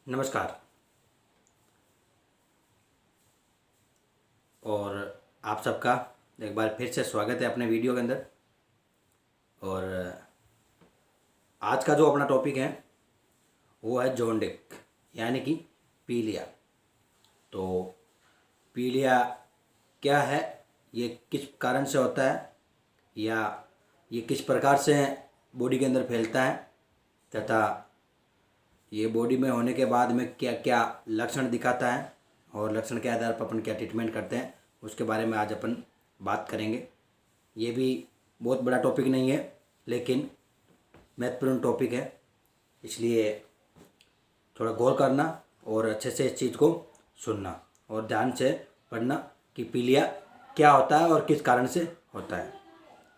नमस्कार। और आप सबका एक बार फिर से स्वागत है अपने वीडियो के अंदर। और आज का जो अपना टॉपिक है वो है जॉन्डिक यानी कि पीलिया। तो पीलिया क्या है, ये किस कारण से होता है या ये किस प्रकार से बॉडी के अंदर फैलता है तथा ये बॉडी में होने के बाद में क्या क्या लक्षण दिखाता है और लक्षण के आधार पर अपन क्या ट्रीटमेंट करते हैं उसके बारे में आज अपन बात करेंगे। ये भी बहुत बड़ा टॉपिक नहीं है लेकिन महत्वपूर्ण टॉपिक है, इसलिए थोड़ा गौर करना और अच्छे से इस चीज़ को सुनना और ध्यान से पढ़ना कि पीलिया क्या होता है और किस कारण से होता है।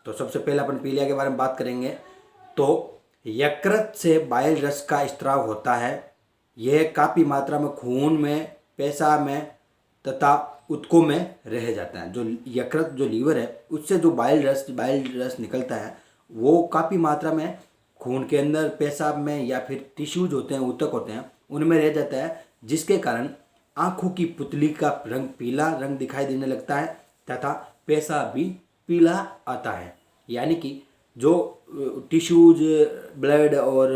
तो सबसे पहले अपन पीलिया के बारे में बात करेंगे। तो यकृत से बाइल रस का स्त्राव होता है। यह काफ़ी मात्रा में खून में, पेशाब में तथा ऊतकों में रह जाता है। जो यकृत, जो लीवर है, उससे जो बाइल रस निकलता है वो काफ़ी मात्रा में खून के अंदर, पेशाब में या फिर टिश्यूज होते हैं, ऊतक होते हैं, उनमें रह जाता है, जिसके कारण आँखों की पुतली का रंग पीला रंग दिखाई देने लगता है तथा पेशाब भी पीला आता है। यानी कि जो टिश्यूज, ब्लड और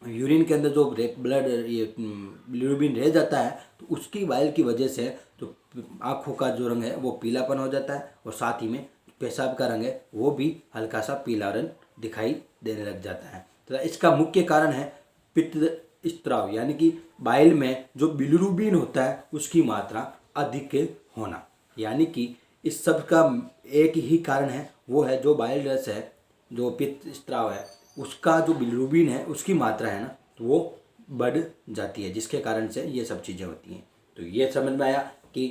यूरिन के अंदर जो ब्लड, ये बिलिरुबिन रह जाता है, तो उसकी बाइल की वजह से तो आँखों का जो रंग है वो पीलापन हो जाता है और साथ ही में पेशाब का रंग है वो भी हल्का सा पीला रंग दिखाई देने लग जाता है। तो इसका मुख्य कारण है पित्त स्त्राव, यानी कि बाइल में जो बिलिरुबिन होता है उसकी मात्रा अधिक होना। यानी कि इस सब का एक ही कारण है, वो है जो बाइल रस है, जो पित्त स्त्राव है, उसका जो बिलिरुबिन है उसकी मात्रा है ना, तो वो बढ़ जाती है, जिसके कारण से ये सब चीज़ें होती हैं। तो ये समझ में आया कि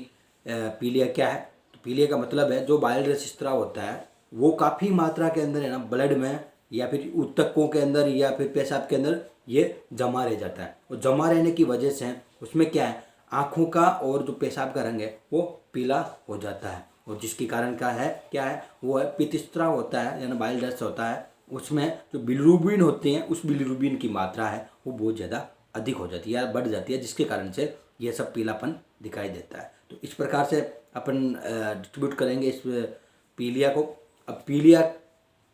पीलिया क्या है। तो पीलिया का मतलब है जो बाइल रस स्त्राव होता है वो काफ़ी मात्रा के अंदर है ना, ब्लड में या फिर ऊतकों के अंदर या फिर पेशाब के अंदर ये जमा रह जाता है। और जमा रहने की वजह से उसमें क्या है, आँखों का और जो पेशाब का रंग है वो पीला हो जाता है। और जिसके कारण का है क्या है, वो है पित्तस्राव होता है, यानी बाइल रस होता है, उसमें जो बिलिरुबिन होते हैं उस बिलिरुबिन की मात्रा है वो बहुत ज़्यादा अधिक हो जाती है या बढ़ जाती है, जिसके कारण से ये सब पीलापन दिखाई देता है। तो इस प्रकार से अपन डिस्ट्रीब्यूट करेंगे इस पीलिया को। अब पीलिया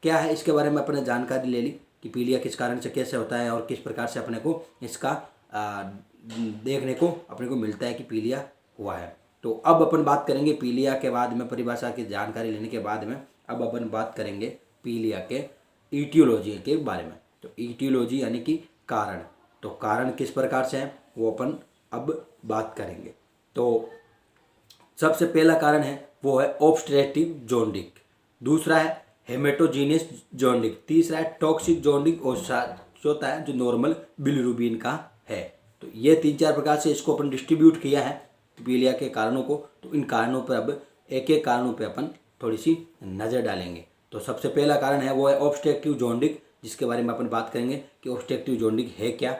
क्या है इसके बारे में अपने जानकारी ले ली कि पीलिया किस कारण से कैसे होता है और किस प्रकार से अपने को इसका देखने को अपने को मिलता है कि पीलिया हुआ है। तो अब अपन बात करेंगे पीलिया के बाद में, परिभाषा की जानकारी लेने के बाद में अब अपन बात करेंगे पीलिया के ईटियोलॉजी के बारे में। तो ईटियोलॉजी यानी कि कारण। तो कारण किस प्रकार से है वो अपन अब बात करेंगे। तो सबसे पहला कारण है वो है ऑब्स्ट्रक्टिव जॉन्डिक, दूसरा है हेमेटोजीनियस जॉन्डिक, तीसरा है टॉक्सिक जॉन्डिक और चौथा है जो नॉर्मल बिलिरुबिन का है। तो ये 3-4 प्रकार से इसको अपन डिस्ट्रीब्यूट किया है पीलिया के कारणों को। तो इन कारणों पर अब एक एक कारणों पर अपन थोड़ी सी नज़र डालेंगे। तो सबसे पहला कारण है वो है ऑब्स्ट्रक्टिव जॉन्डिक, जिसके बारे में अपन बात करेंगे कि ऑब्स्ट्रक्टिव जॉन्डिक है क्या।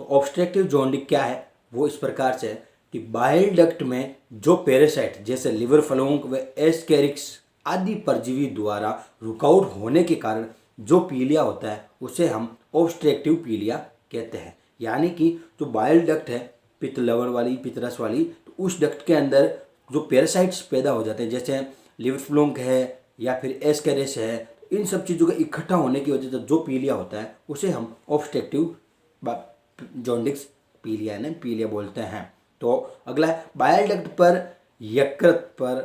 तो ऑब्स्ट्रक्टिव जॉन्डिक क्या है, वो इस प्रकार से है कि बाइल डक्ट में जो पैरासाइट जैसे लिवर फ्लूक व एस्केरिक्स आदि परजीवी द्वारा रुकावट होने के कारण जो पीलिया होता है उसे हम ऑब्स्ट्रक्टिव पीलिया कहते हैं। यानी कि जो बाइल डक्ट है, पित्त लवण वाली, पित्तरस वाली, तो उस डक्ट के अंदर जो पैरासाइट्स पैदा हो जाते हैं, जैसे लिवर फ्लूक है या फिर एस्केरिस है, इन सब चीज़ों का इकट्ठा होने की वजह से जो पीलिया होता है उसे हम ऑब्स्ट्रक्टिव जॉन्डिस पीलिया ने पीलिया बोलते हैं। तो अगला है बाइल डक्ट पर, यकृत पर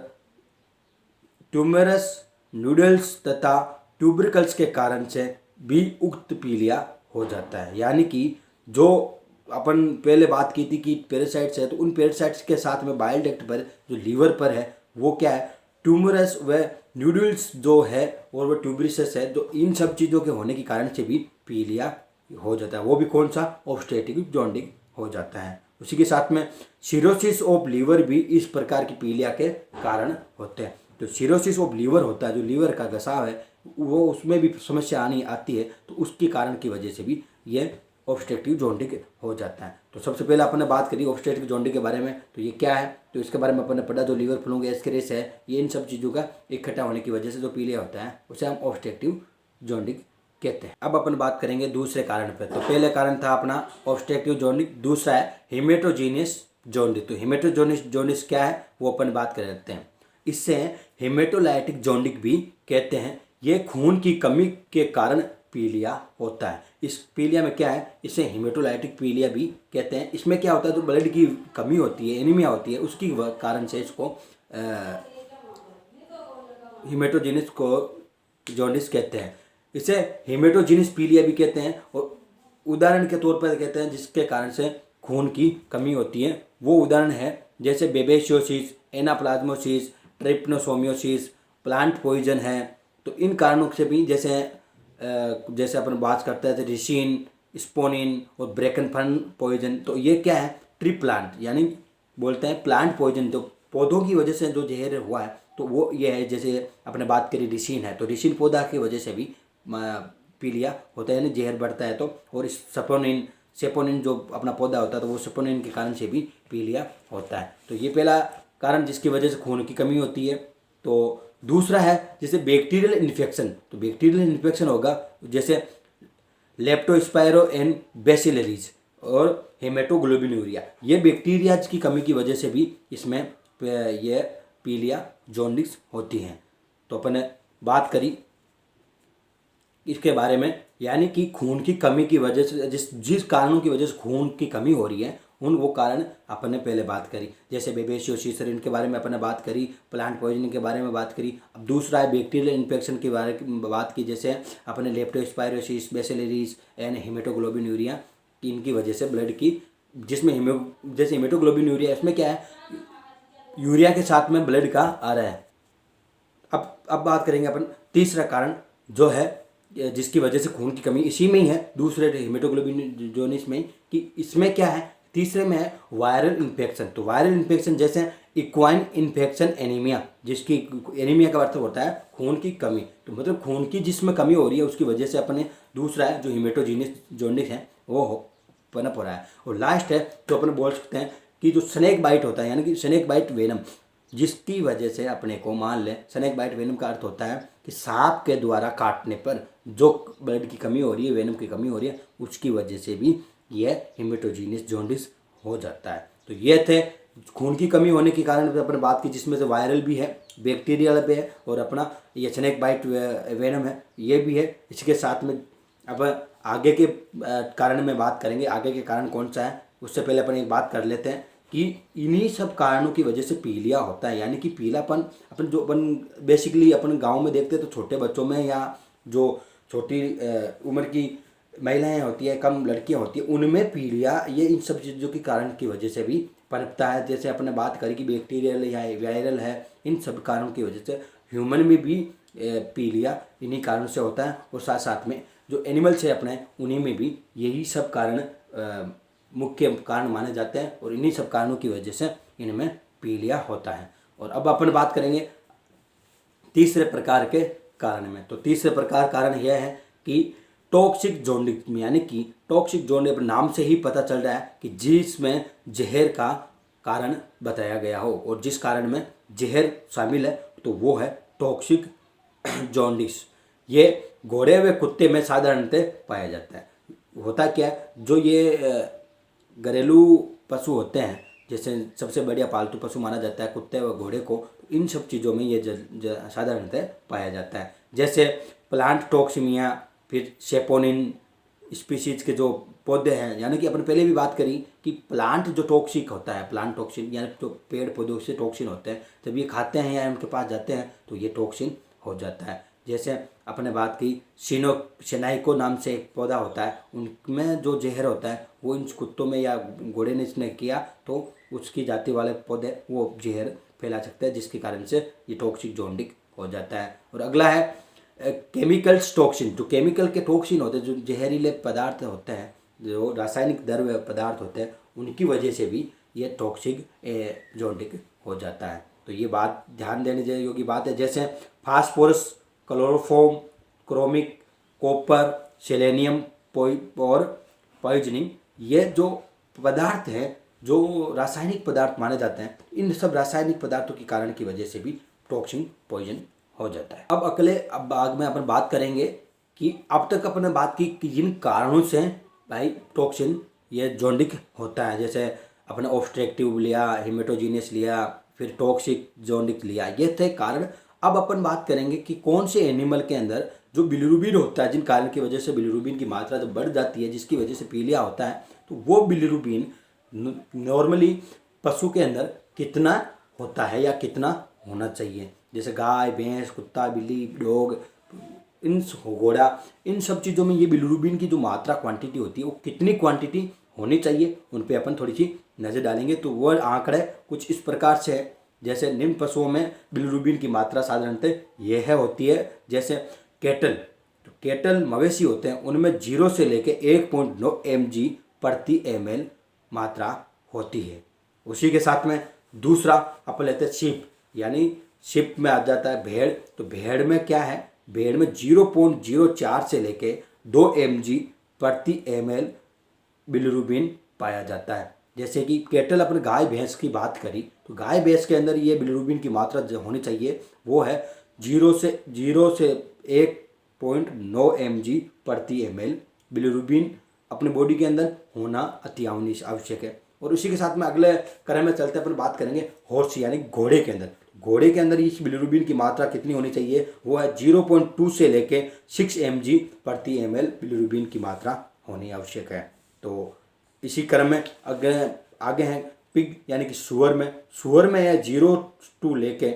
ट्यूमरस नूडल्स तथा ट्यूबरकल्स के कारण से भी उक्त पीलिया हो जाता है। यानी कि जो अपन पहले बात की थी कि पैरासाइट्स है, तो उन पैरासाइट्स के साथ में बाइल डक्ट पर जो लीवर पर है वो क्या है, ट्यूमरस व नूडल्स जो है और वह ट्यूबरिसस है, जो इन सब चीज़ों के होने के कारण से भी पीलिया हो जाता है। वो भी कौन सा, ऑब्स्ट्रक्टिव जॉन्डिक हो जाता है। उसी के साथ में सिरोसिस ऑफ लीवर भी इस प्रकार की पीलिया के कारण होते हैं। तो सिरोसिस ऑफ लीवर होता है, जो लीवर का घसाव है वो, उसमें भी समस्या आती है, तो उसके कारण की वजह से भी ये ऑब्स्ट्रक्टिव जॉन्डिक हो जाता है। तो सबसे पहले अपन ने बात करी ऑब्स्ट्रक्टिव जॉन्डिक के बारे में, तो ये क्या है, तो इसके बारे में अपन ने पढ़ा। जो लीवर फ्लूक एस्केरिस है, ये इन सब चीज़ों का इकट्ठा होने की वजह से जो पीलिया होता है उसे हम ऑब्स्ट्रक्टिव जॉन्डिक कहते हैं। अब अपन बात करेंगे दूसरे कारण पे। तो पहले कारण था अपना ऑब्स्ट्रक्टिव जॉन्डिस, दूसरा है हेमेटोजीनियस जॉन्डिस। तो हेमेटोजीनियस जॉन्डिस क्या है वो अपन बात कर लेते हैं। इससे हेमेटोलाइटिक जॉन्डिस भी कहते हैं। ये खून की कमी के कारण पीलिया होता है। इस पीलिया में क्या है, इसे हेमेटोलाइटिक पीलिया भी कहते हैं। इसमें क्या होता है, जो ब्लड की कमी होती है, एनीमिया होती है, उसकी कारण से इसको हेमेटोजीनियस को जॉन्डिस कहते हैं। इसे हेमेटोजीनियस पीलिया भी कहते हैं। और उदाहरण के तौर पर कहते हैं जिसके कारण से खून की कमी होती है, वो उदाहरण है जैसे बेबेशियोसिस, एनाप्लाज्मोसिस, ट्रिप्नोसोमियोसिस, प्लांट पॉइजन है। तो इन कारणों से भी जैसे अपन बात करते हैं रिसिन, स्पोनिन और ब्रेकनफन पॉइजन। तो ये क्या है, ट्री प्लांट यानी बोलते हैं प्लांट पॉइजन। तो पौधों की वजह से जो जहर हुआ है तो वो ये है। जैसे अपने बात करी रिसिन है, तो रिसिन पौधा की वजह से भी पीलिया होता है, यानी जहर बढ़ता है। तो और इस सेपोनिन जो अपना पौधा होता है, तो वो सेपोनिन के कारण से भी पीलिया होता है। तो ये पहला कारण जिसकी वजह से खून की कमी होती है। तो दूसरा है जैसे बैक्टीरियल इन्फेक्शन। तो बैक्टीरियल इन्फेक्शन होगा जैसे लेप्टोस्पायरो एंड बेसिलरीज और हेमेटोग्लोबिनूरिया। ये बैक्टीरिया की कमी की वजह से भी इसमें ये पीलिया जॉन्डिस होती हैं। तो अपन ने बात करी इसके बारे में, यानी कि खून की कमी की वजह से जिस कारणों की वजह से खून की कमी हो रही है, वो कारण अपन ने पहले बात करी। जैसे बेबेशियोसिस इनके बारे में अपन ने बात करी, प्लांट पॉइजनिंग के बारे में बात करी। अब दूसरा है बैक्टीरियल इन्फेक्शन के बारे में बात की, जैसे अपन ने लेप्टोस्पायरोसिस, बेसिलरीज एंड हेमेटोग्लोबिनूरिया। इनकी वजह से ब्लड की जिसमें जैसे हेमेटोग्लोबिनूरिया, इसमें क्या है, यूरिया के साथ में ब्लड का आ रहा है। अब बात करेंगे अपन तीसरा कारण जो है जिसकी वजह से खून की कमी, इसी में ही है दूसरे हेमेटोग्लोबिनोसिस में, कि इसमें क्या है, तीसरे में है वायरल इन्फेक्शन। तो वायरल इन्फेक्शन जैसे इक्वाइन इन्फेक्शन एनीमिया, जिसकी एनीमिया का अर्थ होता है खून की कमी। तो मतलब खून की जिसमें कमी हो रही है उसकी वजह से अपने दूसरा है जो हेमेटोजीनियस जॉन्डिस है वो पनप हो रहा है। और लास्ट है तो अपन बोल सकते हैं कि जो स्नेक बाइट होता है, यानी कि स्नेक बाइट वेनम, जिसकी वजह से अपने को मान लें स्नेक बाइट वेनम का अर्थ होता है कि सांप के द्वारा काटने पर जो ब्लड की कमी हो रही है, वेनम की कमी हो रही है, उसकी वजह से भी यह हेमेटोजीनियस जॉन्डिस हो जाता है। तो ये थे खून की कमी होने के कारण अपन बात की, जिसमें से वायरल भी है, बैक्टीरियल भी है और अपना ये स्नेक बाइट वेनम है ये भी है। इसके साथ में अब आगे के कारण में बात करेंगे, आगे के कारण कौन सा है। उससे पहले अपन एक बात कर लेते हैं कि इन्हीं सब कारणों की वजह से पीलिया होता है, यानी कि पीलापन अपन बेसिकली अपन गांव में देखते हैं तो छोटे बच्चों में या जो छोटी उम्र की महिलाएं होती है, कम लड़कियां होती है, उनमें पीलिया ये इन सब चीज़ों के कारण की वजह से भी पनपता है। जैसे अपने बात करें कि बैक्टीरियल या वायरल है, इन सब कारणों की वजह से ह्यूमन में भी पीलिया इन्हीं कारणों से होता है। और साथ साथ में जो एनिमल्स है अपने, उन्हीं में भी यही सब कारण मुख्य कारण माने जाते हैं और इन्हीं सब कारणों की वजह से इनमें पीलिया होता है। और अब अपन बात करेंगे तीसरे प्रकार के कारण में। तो तीसरे प्रकार कारण यह है कि टॉक्सिक जॉन्डिस, यानी कि टॉक्सिक जॉन्डिस नाम से ही पता चल रहा है कि जिसमें जहर का कारण बताया गया हो और जिस कारण में जहर शामिल है तो वो है टॉक्सिक जॉन्डिस। ये घोड़े व कुत्ते में साधारणतः पाया जाता है। होता क्या है, जो ये घरेलू पशु होते हैं, जैसे सबसे बढ़िया पालतू पशु माना जाता है कुत्ते व घोड़े को, इन सब चीज़ों में ये साधारणतः पाया जाता है। जैसे प्लांट टॉक्सिमिया, फिर सेपोनिन स्पीसीज के जो पौधे हैं, यानी कि अपन पहले भी बात करी कि प्लांट जो टॉक्सिक होता है, प्लांट टॉक्सिन यानी जो पेड़ पौधों से टॉक्सिन होते हैं, जब ये खाते हैं या उनके पास जाते हैं तो ये टॉक्सिन हो जाता है। जैसे अपने बात की सिनाइको नाम से एक पौधा होता है, उनमें जो जहर होता है वो इन कुत्तों में या घोड़े ने इसने किया तो उसकी जाति वाले पौधे वो जहर फैला सकते हैं, जिसके कारण से ये टॉक्सिक जॉन्डिस हो जाता है। और अगला है केमिकल्स टॉक्सिन। जो केमिकल के टॉक्सिन होते हैं, जो जहरीले पदार्थ होते हैं, जो रासायनिक द्रव्य पदार्थ होते हैं, उनकी वजह से भी ये टॉक्सिक जॉन्डिस हो जाता है। तो ये बात ध्यान देने योग्य बात है। जैसे phosphorus, chloroform, chromic, copper, selenium और पॉइजनिंग, ये जो पदार्थ हैं जो रासायनिक पदार्थ माने जाते हैं, इन सब रासायनिक पदार्थों के कारण की वजह से भी टॉक्सिन पॉइजन हो जाता है। अब बाद में अपन बात करेंगे कि अब तक अपने बात की कि जिन कारणों से भाई टॉक्सिन ये जोंडिक होता है, जैसे अपने ऑब्स्ट्रक्टिव लिया, हेमेटोजीनियस लिया, फिर टॉक्सिक जोंडिक लिया, ये थे कारण। अब अपन बात करेंगे कि कौन से एनिमल के अंदर जो बिलिरुबिन होता है, जिन कारण की वजह से बिलिरुबिन की मात्रा जब बढ़ जाती है, जिसकी वजह से पीलिया होता है, तो वो बिलिरुबिन नॉर्मली पशु के अंदर कितना होता है या कितना होना चाहिए। जैसे गाय, भैंस, कुत्ता, बिल्ली, डॉग, इन घोड़ा, इन सब चीज़ों में ये बिलिरुबिन की जो मात्रा क्वांटिटी होती है वो कितनी क्वांटिटी होनी चाहिए, उन पे अपन थोड़ी सी नज़र डालेंगे। तो वो आंकड़े कुछ इस प्रकार से है। जैसे निम्न पशुओं में बिलिरुबिन की मात्रा साधारणतः यह होती है, जैसे कैटल, तो कैटल मवेशी होते हैं उनमें 0 से लेके 1.9 mg प्रति ml मात्रा होती है। उसी के साथ में दूसरा अपन लेते हैं शिप, यानी शिप में आ जाता है भेड़। तो भेड़ में क्या है, भेड़ में 0.04 से लेके 2 mg प्रति ml बिलिरुबिन पाया जाता है। जैसे कि कैटल, अपने गाय भैंस की बात करी तो गाय भैंस के अंदर ये बिलिरुबिन की मात्रा जो होनी चाहिए वो है 0 से 1.9 mg प्रति ml बिलिरुबिन अपने बॉडी के अंदर होना अति आवश्यक है। और उसी के साथ में अगले क्रम में चलते अपन बात करेंगे हॉर्स यानी घोड़े के अंदर। घोड़े के अंदर इस बिलिरुबिन की मात्रा कितनी होनी चाहिए, वो है 0.2 से लेके 6 mg प्रति ml बिलिरुबिन की मात्रा होनी आवश्यक है। तो इसी क्रम में आगे हैं पिग यानी कि सुअर में है 0 टू लेके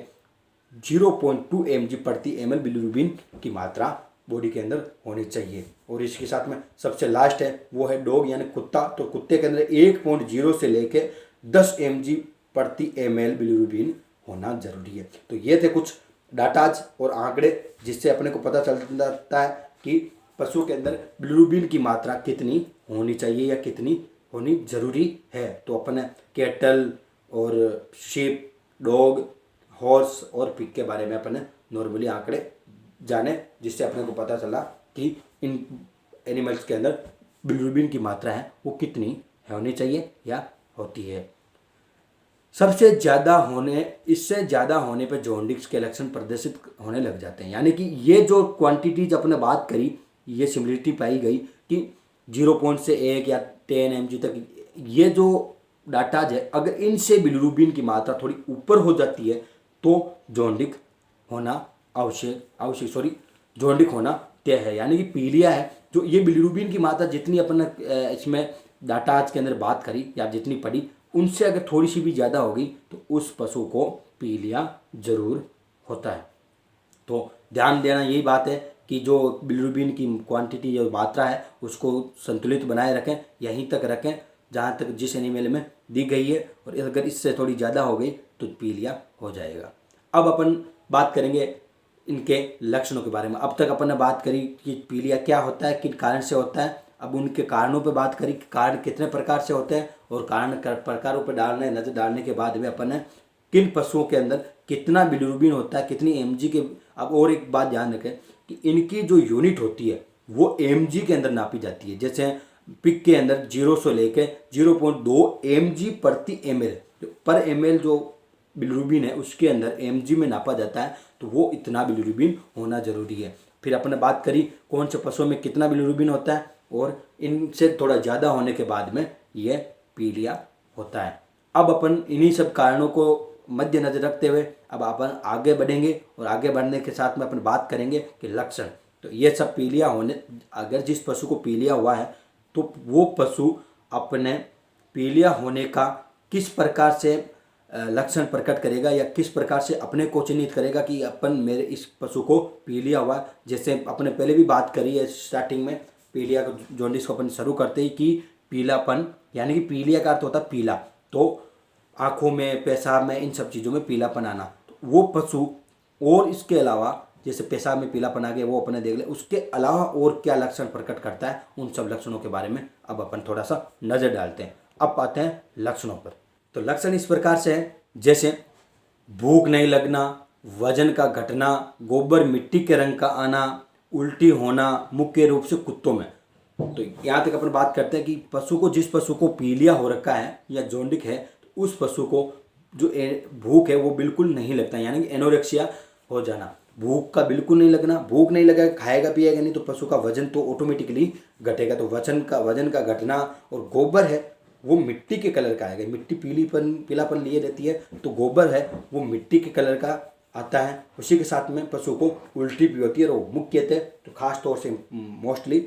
0.2 mg प्रति ml बिलिरुबिन की मात्रा बॉडी के अंदर होनी चाहिए। और इसके साथ में सबसे लास्ट है वो है डॉग यानी कुत्ता। तो कुत्ते के अंदर 1.0 से लेके 10 mg प्रति ml बिलिरुबिन होना जरूरी है। तो ये थे कुछ डाटाज और आंकड़े जिससे अपने को पता चल जाता है कि पशु के अंदर बिलिरुबिन की मात्रा कितनी होनी चाहिए या कितनी होनी जरूरी है। तो अपने कैटल और शीप, डॉग, हॉर्स और पिग के बारे में अपने नॉर्मली आंकड़े जाने, जिससे अपने को पता चला कि इन एनिमल्स के अंदर बिलिरुबिन की मात्रा है वो कितनी होनी चाहिए या होती है। सबसे ज़्यादा होने, इससे ज़्यादा होने पर जॉन्डिस के लक्षण प्रदर्शित होने लग जाते हैं। यानी कि ये जो क्वांटिटीज अपने बात करी, ये सिमिलरिटी पाई गई कि 0 से 1 या 10 mg तक, ये जो डाटाज है अगर इनसे बिलिरुबिन की मात्रा थोड़ी ऊपर हो जाती है तो जॉन्डिस होना तय है। यानी कि पीलिया है। जो ये बिलिरुबिन की मात्रा जितनी अपन इसमें डाटाज के अंदर बात करी या जितनी पड़ी, उनसे अगर थोड़ी सी भी ज़्यादा होगी तो उस पशु को पीलिया जरूर होता है। तो ध्यान देना यही बात है कि जो बिलिरुबिन की क्वांटिटी जो मात्रा है उसको संतुलित बनाए रखें, यहीं तक रखें जहाँ तक जिस एनिमल में दी गई है। और अगर इससे थोड़ी ज़्यादा हो गई तो पीलिया हो जाएगा। अब अपन बात करेंगे इनके लक्षणों के बारे में। अब तक अपन ने बात करी कि पीलिया क्या होता है, किन कारण से होता है। अब उनके कारणों पे बात करी कि कारण कितने प्रकार से होते हैं, और कारण प्रकारों पर नज़र डालने के बाद में अपन ने किन पशुओं के अंदर कितना बिलिरुबिन होता है, कितनी mg के। अब और एक बात ध्यान रखें कि इनकी जो यूनिट होती है वो mg के अंदर नापी जाती है। जैसे पिग के अंदर 0 से लेके 0.2 mg प्रति ml पर ml जो बिलिरुबिन है उसके अंदर mg में नापा जाता है। तो वो इतना बिलिरुबिन होना जरूरी है। फिर अपन ने बात करी कौन से पशुओं में कितना बिलिरुबिन होता है, और इनसे थोड़ा ज़्यादा होने के बाद में ये पीलिया होता है। अब अपन इन्हीं सब कारणों को मद्देनजर रखते हुए अब अपन आगे बढ़ेंगे, और आगे बढ़ने के साथ में अपन बात करेंगे कि लक्षण। तो ये सब पीलिया होने, अगर जिस पशु को पीलिया हुआ है तो वो पशु अपने पीलिया होने का किस प्रकार से लक्षण प्रकट करेगा या किस प्रकार से अपने को चिन्हित करेगा कि अपन मेरे इस पशु को पीलिया हुआ। जैसे अपने पहले भी बात करी है स्टार्टिंग में, पीलिया जॉन्डिस को अपन शुरू करते ही कि पीलापन, यानी कि पीलिया का अर्थ होता है पीला, तो आँखों में, पेशाब में, इन सब चीज़ों में पीलापन आना। तो वो पशु, और इसके अलावा जैसे पेशाब में पीलापन आ गया वो अपने देख ले, उसके अलावा और क्या लक्षण प्रकट करता है, उन सब लक्षणों के बारे में अब अपन थोड़ा सा नज़र डालते हैं। अब आते हैं लक्षणों पर। तो लक्षण इस प्रकार से है, जैसे भूख नहीं लगना, वजन का घटना, गोबर मिट्टी के रंग का आना, उल्टी होना, मुख्य रूप से कुत्तों में। तो यहाँ तक अपन बात करते हैं कि पशु को, जिस पशु को पीलिया हो रखा है या जॉन्डिस है, तो उस पशु को जो भूख है वो बिल्कुल नहीं लगता, यानी कि एनोरेक्सिया हो जाना। भूख का बिल्कुल नहीं लगना, भूख नहीं लगेगा, खाएगा पिएगा नहीं तो पशु का वजन तो ऑटोमेटिकली घटेगा। तो वजन का घटना, और गोबर है वो मिट्टी के कलर का आएगा। मिट्टी पीलापन लिए रहती है, तो गोबर है वो मिट्टी के कलर का आता है। उसी के साथ में पशु को उल्टी भी होती है, और मुख्यतः तो खास तौर से मोस्टली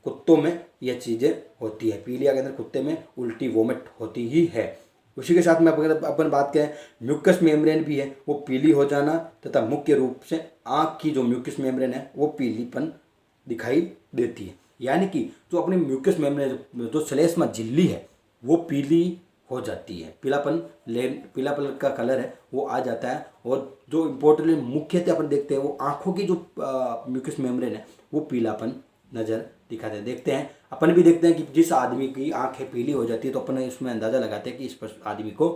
कुत्तों में यह चीज़ें होती है। पीलिया के अंदर कुत्ते में उल्टी वोमिट होती ही है। उसी के साथ में अगर अपन बात करें, म्यूकस मेम्ब्रेन भी है वो पीली हो जाना, तथा मुख्य रूप से आँख की जो म्यूकस मेम्ब्रेन है वो पीलीपन दिखाई देती है। यानी कि जो अपनी म्यूकस मेम्ब्रेन जो श्लेष्मा झिल्ली है वो पीली हो जाती है, पीलापन का कलर है वो आ जाता है। और जो इम्पोर्टेंटली मुख्यतः अपन देखते हैं वो आँखों की जो म्यूकस मेम्ब्रेन है वो पीलापन नज़र दिखाते हैं। देखते हैं, अपन भी देखते हैं कि जिस आदमी की आंखें पीली हो जाती है तो अपन इसमें अंदाज़ा लगाते हैं कि इस आदमी को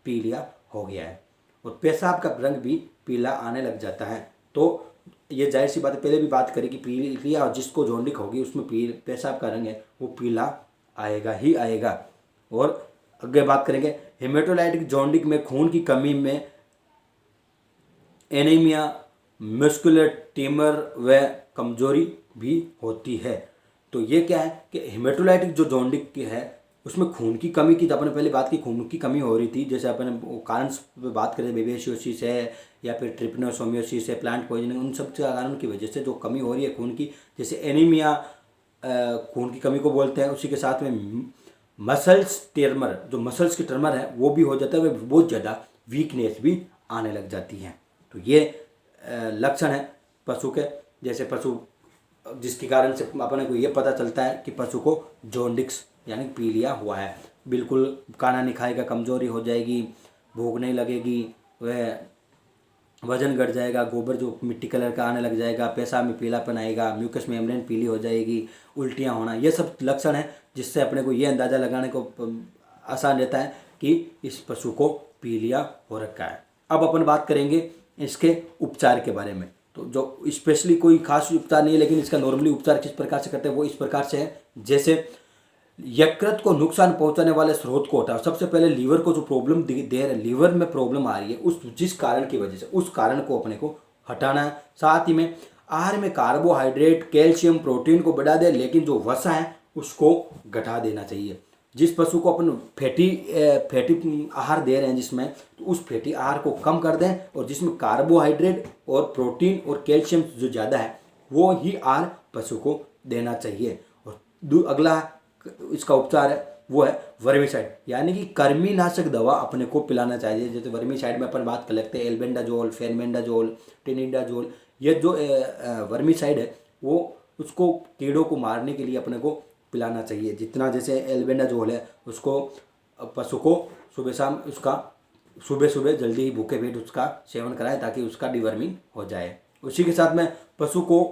पीलिया हो गया है। और पेशाब का रंग भी पीला आने लग जाता है। तो ये जाहिर सी बात है, पहले भी बात करी कि पीलिया और जिसको जोंडिक होगी उसमें पेशाब का रंग है वो पीला आएगा ही आएगा। और आगे बात करेंगे, हेमेटोलाइटिक जोंडिक में खून की कमी में एनीमिया, मस्कुलर ट्यूमर व कमजोरी भी होती है। तो ये क्या है कि हेमेटोलाइटिक जो जोंडिक की है उसमें खून की कमी की, तो अपने पहले बात की खून की कमी हो रही थी। जैसे अपने कारण पे बात करें, बेबेशियोसिस है या फिर ट्रिपनोसोमियोसिस है, प्लांट पॉइजनिंग, उन सब कारण की वजह से जो कमी हो रही है खून की, जैसे एनीमिया खून की कमी को बोलते हैं। उसी के साथ में मसल्स ट्यूमर, जो मसल्स की ट्यूमर है वो भी हो जाता है, वह बहुत ज़्यादा वीकनेस भी आने लग जाती है। तो ये लक्षण है पशु के। जैसे पशु जिसके कारण से अपने को ये पता चलता है कि पशु को जोंडिक्स यानी पीलिया हुआ है। बिल्कुल खाना नहीं खाएगा, कमजोरी हो जाएगी, भूख नहीं लगेगी, वह वजन घट जाएगा, गोबर जो मिट्टी कलर का आने लग जाएगा, पेशाब में पीलापन आएगा, म्यूकस मेम्ब्रेन पीली हो जाएगी, उल्टियाँ होना, ये सब लक्षण है जिससे अपने को ये अंदाज़ा लगाने को आसान रहता है कि इस पशु को पीलिया हो रखा है। अब अपन बात करेंगे इसके उपचार के बारे में। तो जो स्पेशली कोई खास उपचार नहीं है, लेकिन इसका नॉर्मली उपचार किस प्रकार से करते हैं वो इस प्रकार से है। जैसे यकृत को नुकसान पहुंचाने वाले स्रोत को हटाओ। सबसे पहले लीवर को जो प्रॉब्लम दे रहा है, लीवर में प्रॉब्लम आ रही है, उस जिस कारण की वजह से उस कारण को अपने को हटाना है। साथ ही में आहार में कार्बोहाइड्रेट, कैल्शियम, प्रोटीन को बढ़ा दे, लेकिन जो वसा है उसको घटा देना चाहिए। जिस पशु को अपन फैटी आहार दे रहे हैं जिसमें, तो उस फैटी आहार को कम कर दें, और जिसमें कार्बोहाइड्रेट और प्रोटीन और कैल्शियम जो ज़्यादा है वो ही आहार पशु को देना चाहिए। और अगला इसका उपचार है वो है वर्मीसाइड, यानी कि कृमिनाशक दवा अपने को पिलाना चाहिए। जैसे वर्मीसाइड में अपन बात कर लेते हैं एल्बेंडाजोल, फेनबेंडाजोल, टिनिडाजोल। ये जो वर्मीसाइड है वो उसको कीड़ों को मारने के लिए अपने को पिलाना चाहिए। जितना जैसे एल्बेंडाजोल है उसको पशु को सुबह शाम उसका सुबह जल्दी ही भूखे पेट उसका सेवन कराएं ताकि उसका डिवर्मिंग हो जाए। उसी के साथ में पशु को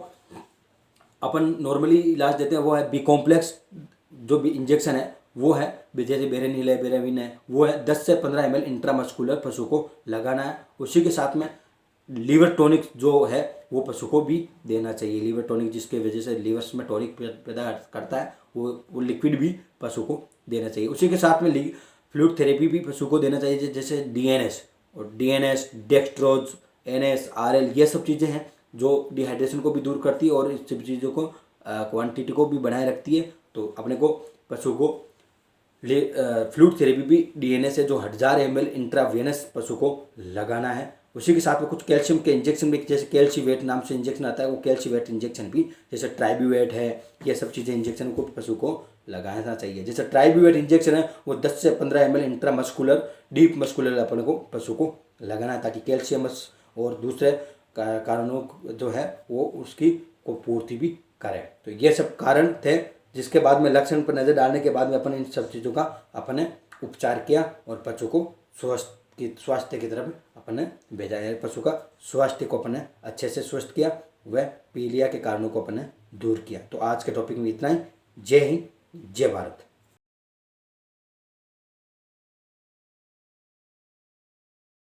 अपन नॉर्मली इलाज देते हैं वो है बी कॉम्प्लेक्स, जो भी इंजेक्शन है वो है जैसे बेरेनिल है, बेरेविन है, वो है 10 से 15 ml इंट्रामस्कुलर पशु को लगाना है। उसी के साथ में लीवर टॉनिक जो है वो पशु को भी देना चाहिए। लीवर टॉनिक जिसके वजह से लीवर में टॉनिक पैदा करता है वो लिक्विड भी पशु को देना चाहिए। उसी के साथ में फ्लूइड थेरेपी भी पशु को देना चाहिए, जैसे डीएनएस, डेक्सट्रोज, एनएस, आरएल, ये सब चीज़ें हैं जो डिहाइड्रेशन को भी दूर करती है और इस सब चीज़ों को क्वांटिटी को भी बनाए रखती है। तो अपने को पशु को फ्लूइड थेरेपी भी डीएनएस से जो 1000 ml इंट्रावेनस पशु को लगाना है। उसी के साथ में कुछ कैल्शियम के इंजेक्शन भी, जैसे कैल्शिवेट नाम से इंजेक्शन आता है, वो कैल्शिवेट इंजेक्शन भी, जैसे ट्राइब्यूवेट है, ये सब चीज़ें इंजेक्शन को पशु को लगाना चाहिए। जैसे ट्राइब्यूवेट इंजेक्शन है वो 10 से 15 ml इंट्रामस्कुलर, डीप मस्कुलर अपने को पशु को लगाना है ताकि कैल्शियम और दूसरे कारणों जो है वो उसकी को पूर्ति भी करे। तो ये सब कारण थे जिसके बाद में लक्षण पर नज़र डालने के बाद में अपन इन सब चीज़ों का अपने उपचार किया और पशु को स्वास्थ्य की तरफ अपने भेजा है। पशु का स्वास्थ्य को अपने अच्छे से स्वस्थ किया, वह पीलिया के कारणों को अपने दूर किया। तो आज के टॉपिक में इतना ही। जय हिंद, जय भारत।